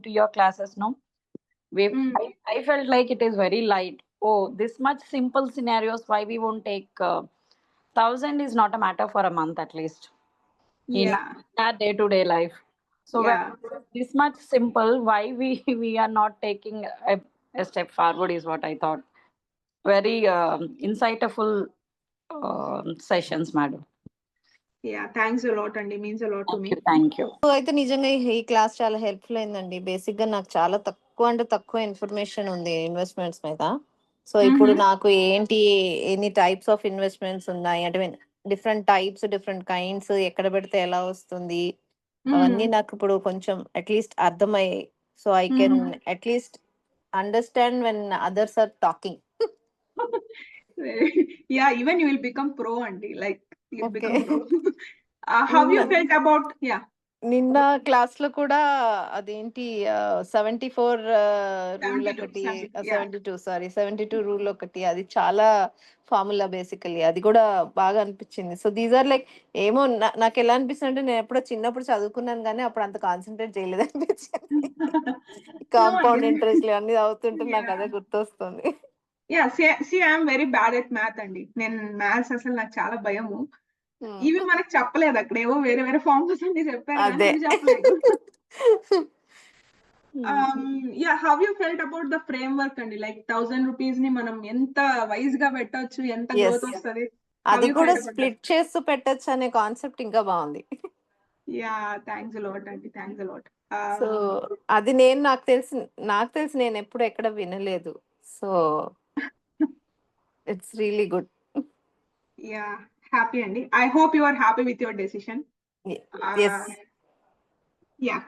to your classes, no? I felt like it is very light. Oh, this much simple scenarios. Why we won't take 1,000 is not a matter for a month at least in Yeah. our day-to-day life. So when Yeah. this much simple, why we are not taking a step forward is what I thought. Very insightful sessions, madam. Yeah. Thanks a lot, and it means a lot to me. Thank you. So అయితే నిజంగా ఈ class చాలా helpful అయిందండి. Basic గా నాకు చాలా తక్కువ information ఉంది ఇన్వెస్ట్మెంట్స్ మీద. సో ఇప్పుడు నాకు ఏంటి ఎన్ని టైప్స్ ఆఫ్ ఇన్వెస్ట్మెంట్స్ ఉన్నాయి అంటే డిఫరెంట్ టైప్స్ డిఫరెంట్ కైండ్స్ ఎక్కడ పెడితే ఎలా వస్తుంది అవన్నీ నాకు ఇప్పుడు కొంచెం అట్లీస్ట్ అర్థమయ్యాయి. So I can at least understand when others are talking. Yeah, even you will become pro, aunty. Like you'll Okay. become pro. How you felt about? Yeah. నిన్న క్లాస్ లో కూడా అదేంటి 74 రూల్ 72, ఒకటి 70, yeah. 72 రూల్ ఒకటి అది చాలా formula basically అది కూడా బాగా అనిపించింది. సో దీస్ ఆర్ లైక్ ఏమో నాకు ఎలా అనిపిస్తుంది అంటే నేను ఎప్పుడో చిన్నప్పుడు చదువుకున్నాను కానీ అప్పుడు అంత కాన్సన్ట్రేట్ చేయలేదు అనిపించింది. కాంపౌండ్ ఇంట్రెస్ట్ అన్ని అవుతుంటే నాకు అదే గుర్తొస్తుంది. Yeah, see, I am very bad at math, అండి. నేను మ్యాథ్స్ అసలు నాకు చాలా భయము. ఇవి మనకు చెప్పలేదు అక్కడ ఏవో వేరే ఫార్ములాస్ అన్ని చెప్పారు కానీ అదే ఇవి చెప్పలేదు. Yeah, how you felt about the framework అండి? లైక్ 1,000 రూపీస్ ని మనం ఎంత వైజ్ గా పెట్టొచ్చు, ఎంత Yes. గ్రోత్ వస్తది? అది కూడా స్ప్లిట్ చేస్తూ పెట్టొచ్చు అనే కాన్సెప్ట్ ఇంకా బాగుంది. Yeah, thanks a lot, aunty. Thanks a lot. So అది నాకు తెలిసి నేను ఎప్పుడు ఎక్కడ వినలేదు. So it's really good. Yeah, happy, అండి. I hope you are happy with your decision. Yes. Yeah.